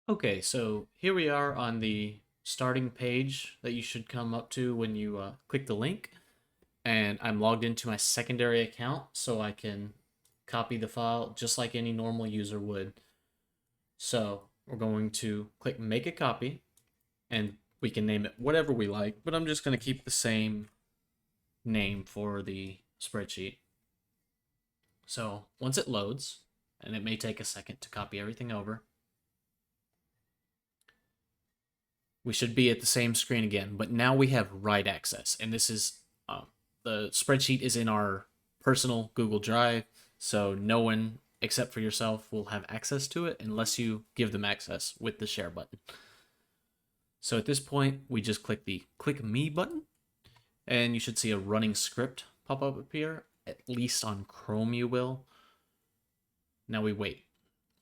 Okay, so here we are on the starting page that you should come up to when you click the link. And I'm logged into my secondary account so I can copy the file just like any normal user would. So we're going to click make a copy and we can name it whatever we like, but I'm just going to keep the same name for the spreadsheet. So once it loads, and it may take a second to copy everything over, we should be at the same screen again, but now we have write access, and this is the spreadsheet is in our personal Google Drive, so no one except for yourself will have access to it unless you give them access with the share button. So at this point, we just click the click me button, and you should see a running script pop up here. At least on Chrome you will. Now we wait.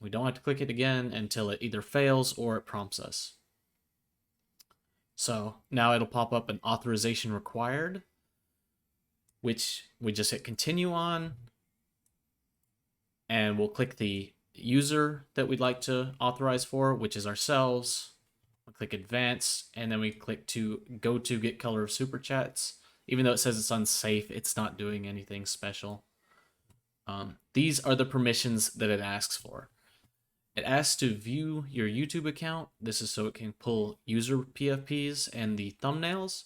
We don't have to click it again until it either fails or it prompts us. So now it'll pop up an authorization required, which we just hit continue on, and we'll click the user that we'd like to authorize for, which is ourselves. We'll click advanced, and then we click to go to get color of super chats. Even though it says it's unsafe, it's not doing anything special. These are the permissions that it asks for. It asks to view your YouTube account. This is so it can pull user PFPs and the thumbnails.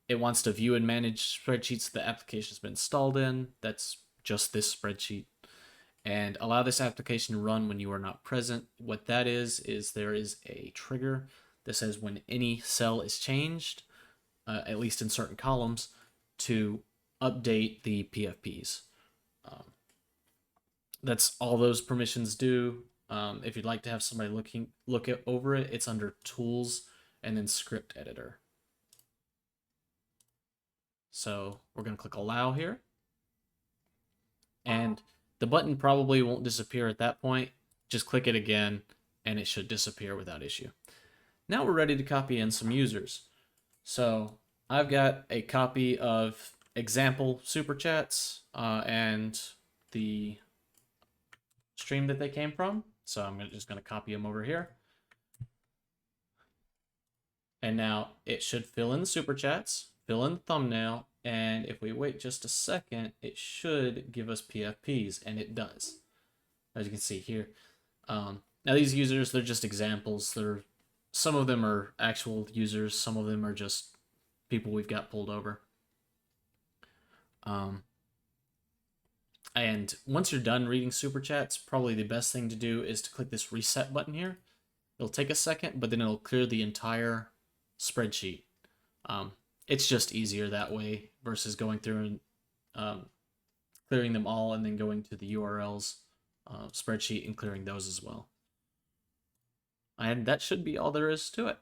It wants to view and manage spreadsheets the application's been installed in. That's just this spreadsheet. And allow this application to run when you are not present. What that is there is a trigger that says when any cell is changed, at least in certain columns, to update the PFPs. That's all those permissions do. If you'd like to have somebody look over it, it's under Tools and then Script Editor. So we're going to click Allow here. And the button probably won't disappear at that point. Just click it again, and it should disappear without issue. Now we're ready to copy in some users. So I've got a copy of example super chats and the stream that they came from. So I'm just going to copy them over here. And now it should fill in the super chats, fill in the thumbnail, and if we wait just a second, it should give us PFPs, and it does. As you can see here. Now these users, they're just examples. Some of them are actual users, some of them are just people we've got pulled over. And once you're done reading super chats, probably the best thing to do is to click this reset button here. It'll take a second, but then it'll clear the entire spreadsheet. It's just easier that way versus going through and clearing them all and then going to the URLs spreadsheet and clearing those as well. And that should be all there is to it.